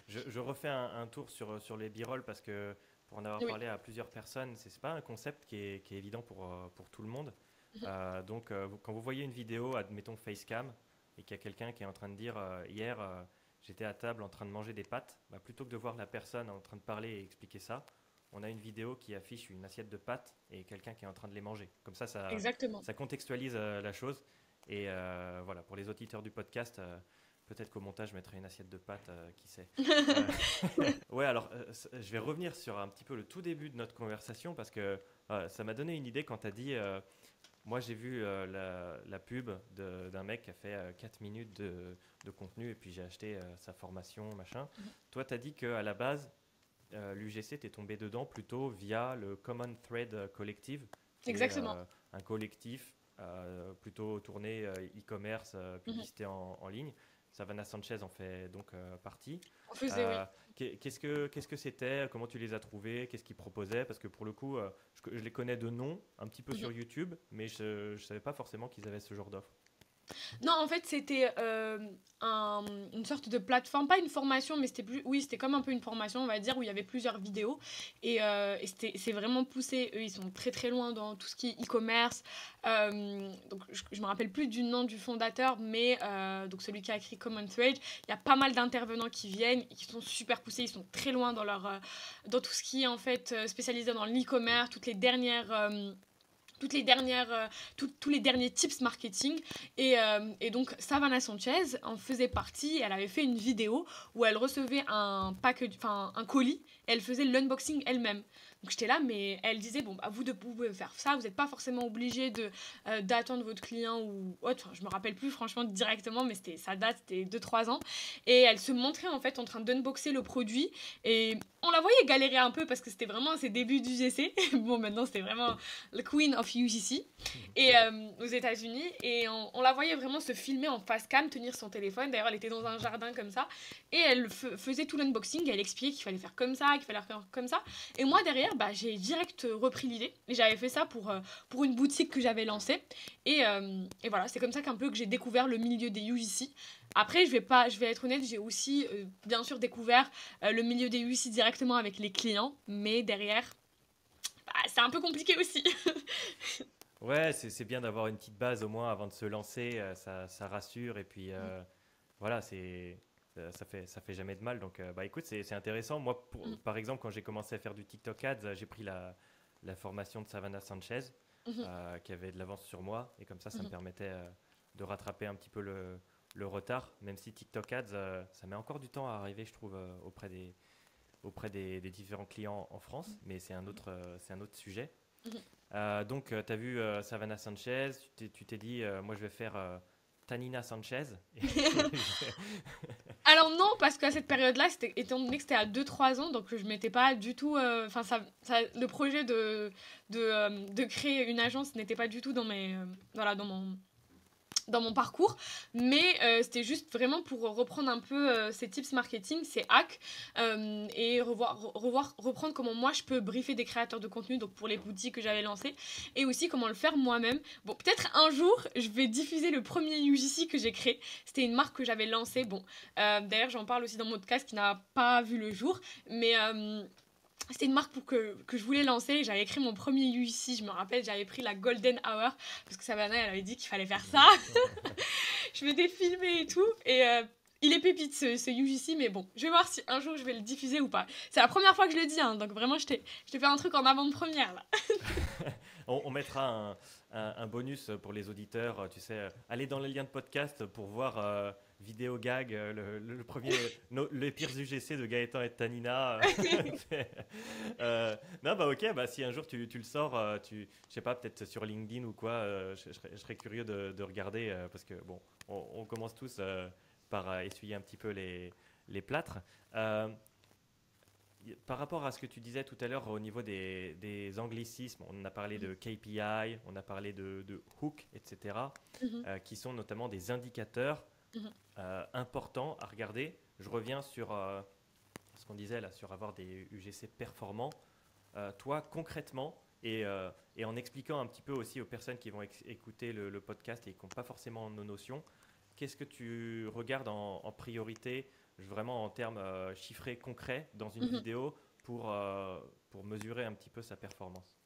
Je refais un tour sur les b-roll parce que pour en avoir parlé à plusieurs personnes, c'est pas un concept qui est évident pour tout le monde. Donc, quand vous voyez une vidéo, admettons Facecam, et qu'il y a quelqu'un qui est en train de dire hier, j'étais à table en train de manger des pâtes, plutôt que de voir la personne en train de parler et expliquer ça, on a une vidéo qui affiche une assiette de pâtes et quelqu'un qui est en train de les manger. Comme ça contextualise la chose. Et voilà, pour les auditeurs du podcast, peut-être qu'au montage, je mettrai une assiette de pâtes, qui sait. Ouais, alors, je vais revenir sur un petit peu le tout début de notre conversation parce que ça m'a donné une idée quand tu as dit moi, j'ai vu la pub d'un mec qui a fait 4 minutes de contenu et puis j'ai acheté sa formation, machin. Toi, tu as dit qu'à la base, l'UGC, tu es tombé dedans plutôt via le Common Thread Collective. Exactement. Un collectif plutôt tourné e-commerce, publicité en ligne. Savannah Sanchez en fait donc partie. On faisait, oui. Qu'est-ce que c'était? Comment tu les as trouvés? Qu'est-ce qu'ils proposaient? Parce que pour le coup, je les connais de nom, un petit peu sur YouTube, mais je ne savais pas forcément qu'ils avaient ce genre d'offre. Non, en fait, c'était une sorte de plateforme, pas une formation, mais c'était comme un peu une formation, on va dire, où il y avait plusieurs vidéos. Et c'est vraiment poussé. Eux, ils sont très très loin dans tout ce qui est e-commerce. Donc, je me rappelle plus du nom du fondateur, mais donc celui qui a écrit Common Thread, il y a pas mal d'intervenants qui viennent et qui sont super poussés. Ils sont très loin dans tout ce qui est en fait spécialisé dans l'e-commerce, tous les derniers tips marketing et donc Savannah Sanchez en faisait partie. Elle avait fait une vidéo où elle recevait un colis et elle faisait l'unboxing elle-même. Donc j'étais là, mais elle disait bon bah vous pouvez faire ça, vous n'êtes pas forcément obligé d'attendre votre client ou autre. Enfin, je me rappelle plus franchement directement, mais c'était 2-3 ans. Et elle se montrait en fait en train d'unboxer le produit et on la voyait galérer un peu parce que c'était vraiment ses débuts d'UGC. Bon, maintenant c'était vraiment la queen of UGC et aux États-Unis, et on la voyait vraiment se filmer en face cam, tenir son téléphone. D'ailleurs, elle était dans un jardin comme ça et elle faisait tout l'unboxing et elle expliquait qu'il fallait faire comme ça, qu'il fallait faire comme ça. Et moi derrière, j'ai direct repris l'idée et j'avais fait ça pour une boutique que j'avais lancée et voilà, c'est comme ça qu'un peu que j'ai découvert le milieu des UGC. Après, je vais être honnête, j'ai aussi bien sûr découvert le milieu des UGC directement avec les clients, mais derrière, c'est un peu compliqué aussi. Ouais, c'est bien d'avoir une petite base au moins avant de se lancer, ça rassure et puis voilà, ça fait jamais de mal. Donc écoute, c'est intéressant. Moi, par exemple, quand j'ai commencé à faire du TikTok Ads, j'ai pris la formation de Savannah Sanchez qui avait de l'avance sur moi et comme ça me permettait de rattraper un petit peu le retard, même si TikTok Ads, ça met encore du temps à arriver, je trouve, auprès des différents clients en France, mais c'est un autre sujet. Donc, tu as vu Savannah Sanchez, tu t'es dit, moi je vais faire Tanina Sanchez. Alors non, parce qu'à cette période-là, étant donné que c'était à 2-3 ans, donc je ne m'étais pas du tout... le projet de créer une agence n'était pas du tout dans dans mon parcours, mais c'était juste vraiment pour reprendre un peu ces tips marketing, ces hacks, et reprendre comment moi je peux briefer des créateurs de contenu, donc pour les boutiques que j'avais lancées, et aussi comment le faire moi-même. Bon, peut-être un jour, je vais diffuser le premier UGC que j'ai créé. C'était une marque que j'avais lancée. Bon, d'ailleurs, j'en parle aussi dans mon podcast qui n'a pas vu le jour, mais c'était une marque que je voulais lancer. J'avais écrit mon premier UGC, je me rappelle, j'avais pris la Golden Hour, parce que Savannah, elle avait dit qu'il fallait faire ça. Je m'étais filmée et tout, et il est pépite ce UGC, mais bon, je vais voir si un jour je vais le diffuser ou pas. C'est la première fois que je le dis, hein, donc vraiment, je t'ai fait un truc en avant-première, là. On mettra un bonus pour les auditeurs, tu sais, allez dans les liens de podcast pour voir vidéo gag, le premier, les pires UGC de Gaëtan et de Tanina. Non, bah ok, bah si un jour tu le sors, je sais pas, peut-être sur LinkedIn ou quoi, je serais curieux de regarder parce que bon, on commence tous par essuyer un petit peu les plâtres. Par rapport à ce que tu disais tout à l'heure au niveau des anglicismes, on a parlé de KPI, on a parlé de hook, etc., qui sont notamment des indicateurs importants à regarder. Je reviens sur ce qu'on disait là, sur avoir des UGC performants. Toi, concrètement, et en expliquant un petit peu aussi aux personnes qui vont écouter le podcast et qui n'ont pas forcément nos notions, qu'est-ce que tu regardes en priorité, vraiment en termes chiffrés concrets dans une vidéo pour mesurer un petit peu sa performance?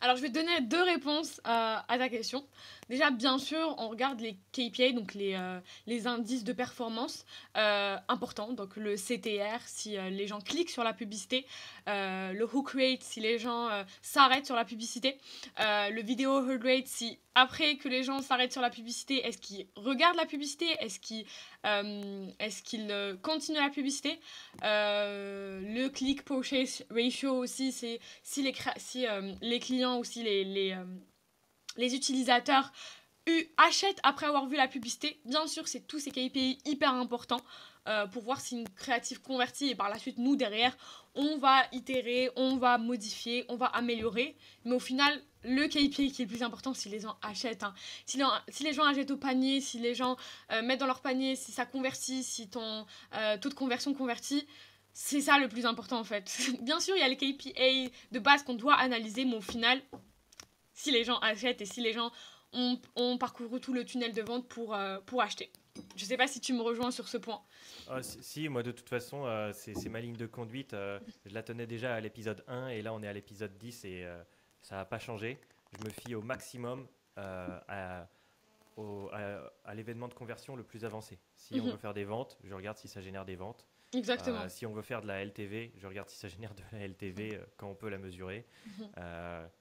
Alors, je vais te donner deux réponses à ta question. Déjà, bien sûr, on regarde les KPI, donc les indices de performance importants. Donc, le CTR, si les gens cliquent sur la publicité. Le hook rate, si les gens s'arrêtent sur la publicité. Le video heard rate, si après que les gens s'arrêtent sur la publicité, est-ce qu'ils regardent la publicité? Est-ce qu'ils continuent la publicité? Le click purchase ratio aussi, c'est si les clients ou si les utilisateurs achètent après avoir vu la publicité. Bien sûr, c'est tous ces KPI hyper importants pour voir si une créative convertit, et par la suite, nous, derrière, on va itérer, on va modifier, on va améliorer. Mais au final, le KPI qui est le plus important, si les gens achètent. Hein. Si les gens achètent au panier, si les gens mettent dans leur panier, si ça convertit, si ton taux de conversion convertit, c'est ça le plus important en fait. Bien sûr, il y a les KPI de base qu'on doit analyser, mais au final, si les gens achètent et si les gens ont parcouru tout le tunnel de vente pour acheter. Je sais pas si tu me rejoins sur ce point. Si, moi de toute façon, c'est ma ligne de conduite. Je la tenais déjà à l'épisode 1 et là on est à l'épisode 10 et ça n'a pas changé. Je me fie au maximum à l'événement de conversion le plus avancé. Si on veut faire des ventes, je regarde si ça génère des ventes. Exactement. Si on veut faire de la LTV, je regarde si ça génère de la LTV quand on peut la mesurer.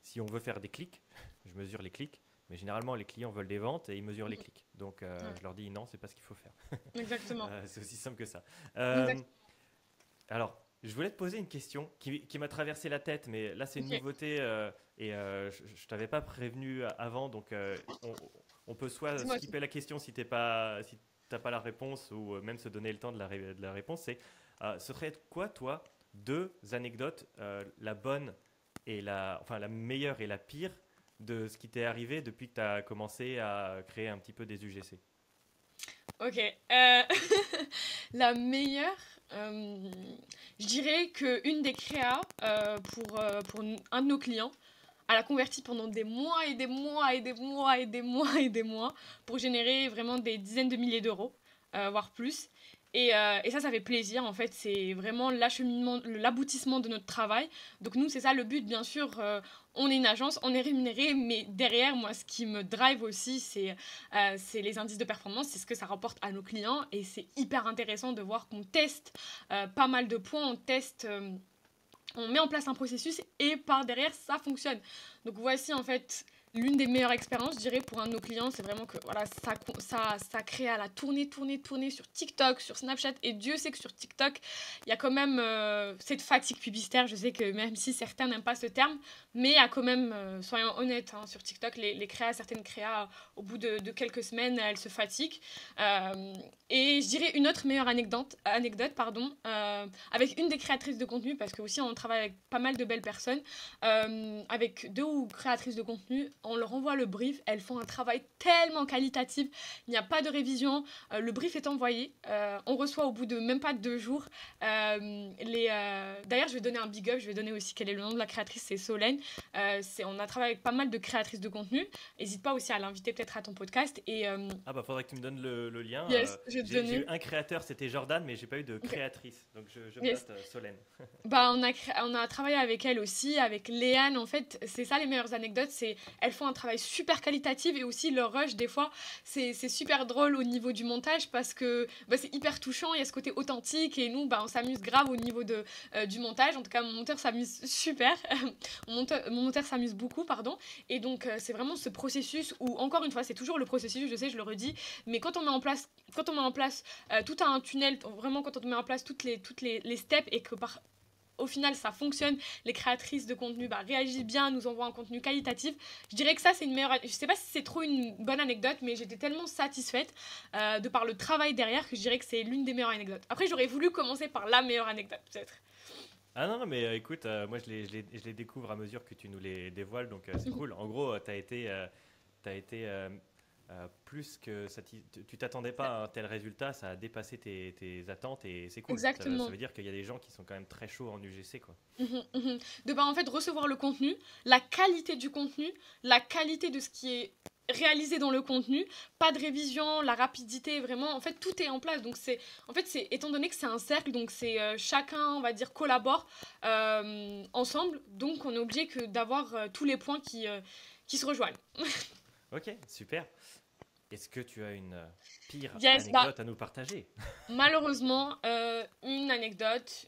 Si on veut faire des clics, je mesure les clics. Mais généralement, les clients veulent des ventes et ils mesurent les clics. Donc, je leur dis non, c'est pas ce qu'il faut faire. Exactement. C'est aussi simple que ça. Alors, je voulais te poser une question qui m'a traversé la tête, mais là, c'est une nouveauté et je t'avais pas prévenu avant. Donc, on peut soit skipper la question si t'as pas la réponse ou même se donner le temps de la réponse. Ce serait quoi, toi, deux anecdotes, la bonne et la meilleure et la pire de ce qui t'est arrivé depuis que tu as commencé à créer un petit peu des UGC? Ok. La meilleure, je dirais qu'une des créas pour un de nos clients, elle a converti pendant des mois et des mois et des mois et des mois et des mois pour générer vraiment des dizaines de milliers d'euros, voire plus. Et ça fait plaisir, en fait, c'est vraiment l'acheminement, l'aboutissement de notre travail. Donc nous, c'est ça le but, bien sûr, on est une agence, on est rémunéré, mais derrière, moi, ce qui me drive aussi, c'est les indices de performance, c'est ce que ça rapporte à nos clients, et c'est hyper intéressant de voir qu'on teste pas mal de points, on met en place un processus, et par derrière, ça fonctionne. Donc voici, en fait, l'une des meilleures expériences, je dirais, pour un de nos clients, c'est vraiment que voilà, ça crée à la tourner sur TikTok, sur Snapchat. Et Dieu sait que sur TikTok, il y a quand même cette fatigue publicitaire. Je sais que même si certains n'aiment pas ce terme, mais il y a quand même, soyons honnêtes, hein, sur TikTok, certaines créas, au bout de quelques semaines, elles se fatiguent. Et je dirais une autre meilleure anecdote avec une des créatrices de contenu, parce que aussi on travaille avec pas mal de belles personnes, avec 2 créatrices de contenu. on leur envoie le brief, elles font un travail tellement qualitatif, il n'y a pas de révision, le brief est envoyé, on reçoit au bout de même pas 2 jours. D'ailleurs, je vais donner un big up, je vais donner aussi quel est le nom de la créatrice, c'est Solène. On a travaillé avec pas mal de créatrices de contenu, n'hésite pas aussi à l'inviter peut-être à ton podcast. Ah bah faudrait que tu me donnes le lien. Yes, je vais te J'ai donner. eu un créateur, c'était Jordan, mais j'ai pas eu de Ok. créatrice, donc je me Yes. note Solène. Bah, on a travaillé avec elle aussi, avec Léane. En fait, c'est ça les meilleures anecdotes. Elles font un travail super qualitatif et aussi leur rush, des fois, c'est super drôle au niveau du montage parce que bah, c'est hyper touchant. Il y a ce côté authentique et nous, bah, on s'amuse grave au niveau du montage. En tout cas, mon monteur s'amuse super. Mon monteur s'amuse beaucoup, pardon. Et donc, c'est vraiment ce processus où, encore une fois, c'est toujours le processus, je sais, je le redis, mais quand on met en place, tout un tunnel, vraiment quand on met en place toutes les steps et que au final, ça fonctionne. Les créatrices de contenu réagissent bien, nous envoient un contenu qualitatif. Je dirais que ça, c'est une meilleure. Je sais pas si c'est trop une bonne anecdote, mais j'étais tellement satisfaite de par le travail derrière que je dirais que c'est l'une des meilleures anecdotes. Après, j'aurais voulu commencer par la meilleure anecdote, peut-être. Ah non, non, mais écoute, moi je les découvre à mesure que tu nous les dévoiles, donc c'est cool. En gros, t'as été plus que tu t'attendais pas à un tel résultat, ça a dépassé tes attentes et c'est cool. Ça Exactement. veut dire qu'il y a des gens qui sont quand même très chauds en UGC, quoi. De en fait recevoir le contenu, la qualité du contenu, la qualité de ce qui est réalisé dans le contenu, pas de révision, la rapidité, vraiment, en fait, tout est en place. Donc, étant donné que c'est un cercle, donc c'est chacun, on va dire, collabore ensemble, donc on est obligé d'avoir tous les points qui se rejoignent. Ok, super. Est-ce que tu as une pire Yes, anecdote à nous partager? malheureusement, une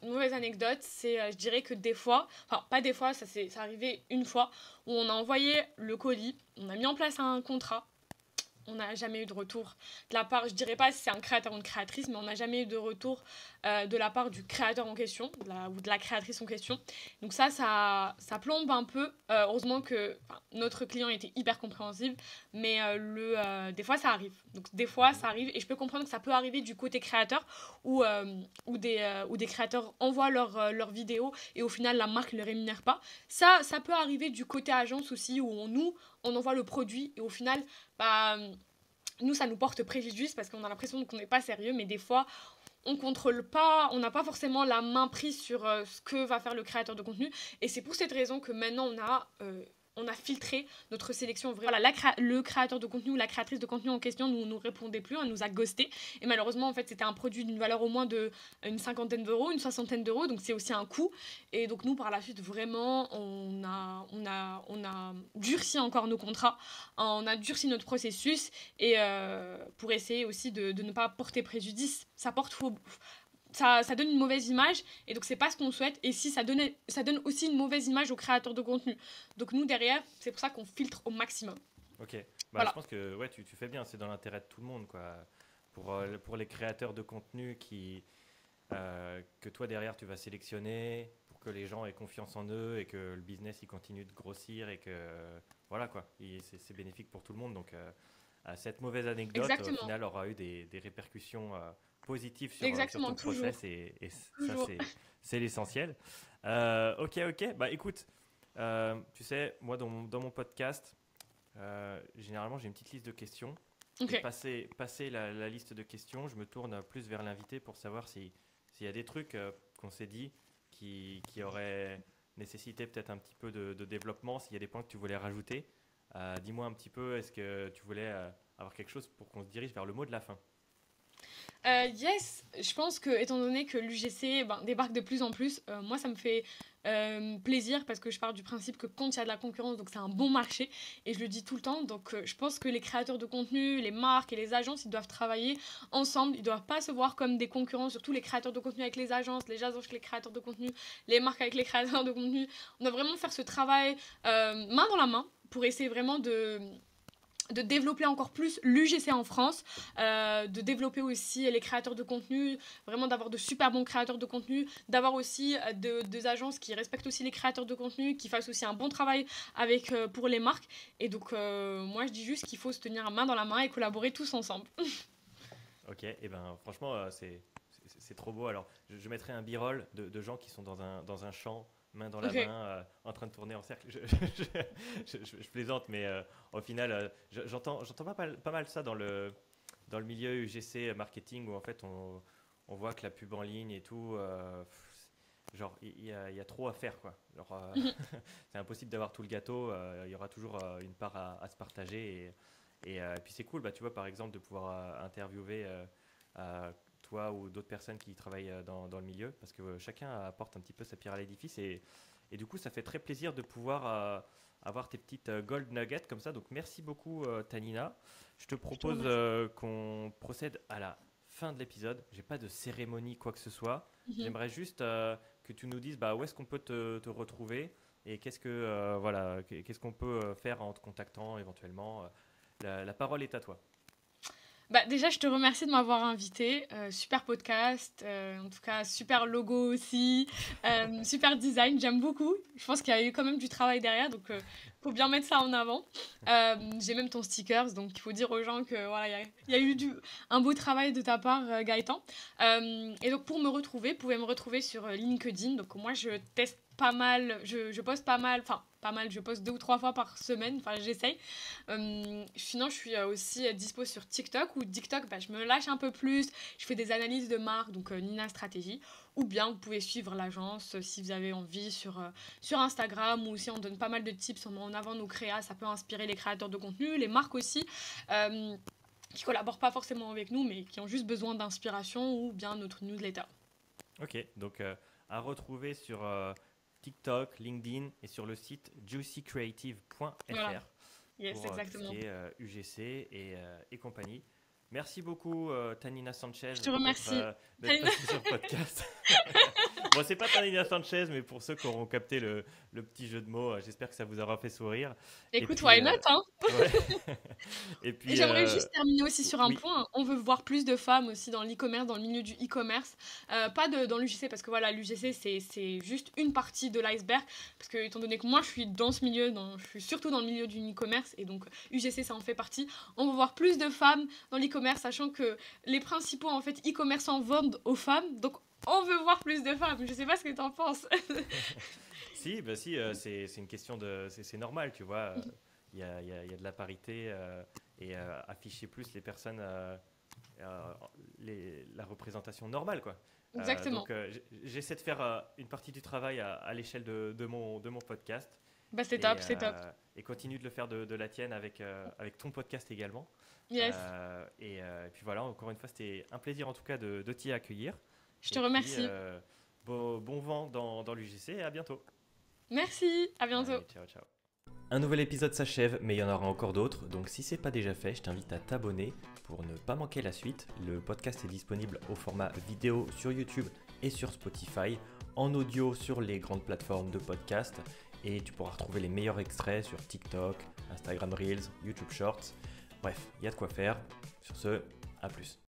mauvaise anecdote, c'est, je dirais que des fois, enfin pas des fois, c'est arrivé une fois, où on a envoyé le colis, on a mis en place un contrat, on n'a jamais eu de retour de la part, je dirais pas si c'est un créateur ou une créatrice, mais on n'a jamais eu de retour de la part du créateur en question, ou de la créatrice en question. Donc ça plombe un peu. Heureusement que notre client était hyper compréhensible, mais des fois ça arrive. Donc des fois ça arrive, et je peux comprendre que ça peut arriver du côté créateur, où des créateurs envoient leurs vidéos, et au final la marque ne les rémunère pas. Ça peut arriver du côté agence aussi, où on envoie le produit, et au final, bah, nous, ça nous porte préjudice parce qu'on a l'impression qu'on n'est pas sérieux, mais des fois, on contrôle pas, on n'a pas forcément la main prise sur ce que va faire le créateur de contenu. Et c'est pour cette raison que maintenant, on a filtré notre sélection. Voilà, le créateur de contenu ou la créatrice de contenu en question nous répondait plus, elle nous a ghosté. Et malheureusement, en fait, c'était un produit d'une valeur au moins de une cinquantaine d'euros, une soixantaine d'euros, donc c'est aussi un coût. Et donc nous, par la suite, vraiment, on a durci encore nos contrats, on a durci notre processus, et pour essayer aussi de ne pas porter préjudice. Ça donne une mauvaise image, et donc c'est pas ce qu'on souhaite. Et si ça donne aussi une mauvaise image aux créateurs de contenu. Donc nous derrière, c'est pour ça qu'on filtre au maximum. Ok, Voilà. je pense que ouais, tu fais bien, c'est dans l'intérêt de tout le monde, quoi. Pour les créateurs de contenu que toi derrière tu vas sélectionner, pour que les gens aient confiance en eux et que le business il continue de grossir et que voilà quoi, c'est bénéfique pour tout le monde. Donc cette mauvaise anecdote au Exactement. final aura eu des répercussions positives sur Exactement, ton toujours. process et ça Toujours. c'est l'essentiel. Ok, bah écoute, tu sais, moi dans mon podcast, généralement j'ai une petite liste de questions. Et Ok. passer la liste de questions, je me tourne plus vers l'invité pour savoir s'il y a des trucs qu'on s'est dit qui auraient nécessité peut-être un petit peu de développement, s'il y a des points que tu voulais rajouter. Dis-moi un petit peu, est-ce que tu voulais avoir quelque chose pour qu'on se dirige vers le mot de la fin? Yes, je pense que étant donné que l'UGC débarque de plus en plus, moi ça me fait plaisir parce que je pars du principe que quand il y a de la concurrence, donc c'est un bon marché, et je le dis tout le temps. Donc je pense que les créateurs de contenu, les marques et les agences, ils doivent travailler ensemble, ils doivent pas se voir comme des concurrents, surtout les créateurs de contenu avec les agences avec les créateurs de contenu, les marques avec les créateurs de contenu. On doit vraiment faire ce travail main dans la main pour essayer vraiment de développer encore plus l'UGC en France, de développer aussi les créateurs de contenu, vraiment d'avoir de super bons créateurs de contenu, d'avoir aussi des agences qui respectent aussi les créateurs de contenu, qui fassent aussi un bon travail pour les marques. Et donc, moi, je dis juste qu'il faut se tenir main dans la main et collaborer tous ensemble. Ok, et ben franchement, c'est trop beau. Alors, je mettrai un b-roll de gens qui sont dans un champ main dans la Ok. main, en train de tourner en cercle. Je plaisante, mais au final, j'entends pas mal ça dans le milieu UGC marketing où en fait on voit que la pub en ligne et tout, genre il y a trop à faire quoi. Genre, Mhm. c'est impossible d'avoir tout le gâteau, il y aura toujours une part à se partager et puis c'est cool, bah, tu vois par exemple de pouvoir interviewer toi ou d'autres personnes qui travaillent dans le milieu parce que chacun apporte un petit peu sa pierre à l'édifice et du coup ça fait très plaisir de pouvoir avoir tes petites gold nuggets comme ça. Donc merci beaucoup Tanina. Je te Je te propose remercie. qu'on procède à la fin de l'épisode. J'ai pas de cérémonie quoi que ce soit. Mhm. J'aimerais juste que tu nous dises bah, où est-ce qu'on peut te retrouver et qu'est-ce qu'on peut faire en te contactant éventuellement. La parole est à toi. Bah, déjà, je te remercie de m'avoir invité. Super podcast, en tout cas, super logo aussi, super design, j'aime beaucoup. Je pense qu'il y a eu quand même du travail derrière, donc faut bien mettre ça en avant. J'ai même ton stickers, donc il faut dire aux gens que voilà, il y a eu un beau travail de ta part, Gaëtan. Et donc pour me retrouver, vous pouvez me retrouver sur LinkedIn. Donc moi, je teste pas mal, je poste pas mal, enfin pas mal, je poste 2 ou 3 fois par semaine, enfin j'essaye. Sinon, je suis aussi dispo sur TikTok, où TikTok, bah, je me lâche un peu plus, je fais des analyses de marque, donc Nina Stratégie, ou bien vous pouvez suivre l'agence si vous avez envie sur Instagram, où aussi on donne pas mal de tips, on met en avant nos créas, ça peut inspirer les créateurs de contenu, les marques aussi, qui collaborent pas forcément avec nous, mais qui ont juste besoin d'inspiration, ou bien notre newsletter. Ok, donc à retrouver sur TikTok, LinkedIn et sur le site Voilà, juicycreative.fr yes, pour tout ce exactement. qui est UGC et compagnie. Merci beaucoup Tanina Sanchez Je te d'être remercie. d'être passée sur le podcast. Bon, c'est pas Tanina Sanchez, mais pour ceux qui auront capté le petit jeu de mots, j'espère que ça vous aura fait sourire. Et Écoute, puis, why not, hein. ouais. Et Et puis, j'aimerais juste terminer aussi sur un oui, point. On veut voir plus de femmes aussi dans l'e-commerce, dans le milieu du e-commerce. Pas dans l'UGC, parce que voilà, l'UGC, c'est juste une partie de l'iceberg. Parce que, étant donné que moi, je suis dans ce milieu, je suis surtout dans le milieu du e-commerce, et donc UGC, ça en fait partie. On veut voir plus de femmes dans l'e-commerce, sachant que les principaux, en fait, e-commerçants vendent aux femmes. Donc, on veut voir plus de femmes. Je sais pas ce que t'en penses. si, bah si, c'est une question de, c'est normal, tu vois. Il y a de la parité et afficher plus les personnes, euh, la représentation normale, quoi. Exactement. Donc, j'essaie de faire une partie du travail à l'échelle de mon podcast Bah, c'est top, c'est top. et continue de le faire de la tienne avec ton podcast également. Yes. Et puis voilà, encore une fois, c'était un plaisir en tout cas de t'y accueillir. Je te Et puis, remercie. bon vent dans l'UGC et à bientôt. Merci. À bientôt. Allez, ciao, ciao. Un nouvel épisode s'achève, mais il y en aura encore d'autres, donc si c'est pas déjà fait, je t'invite à t'abonner pour ne pas manquer la suite. Le podcast est disponible au format vidéo sur YouTube et sur Spotify, en audio sur les grandes plateformes de podcast, et tu pourras retrouver les meilleurs extraits sur TikTok, Instagram Reels, YouTube Shorts. Bref, il y a de quoi faire. Sur ce, à plus.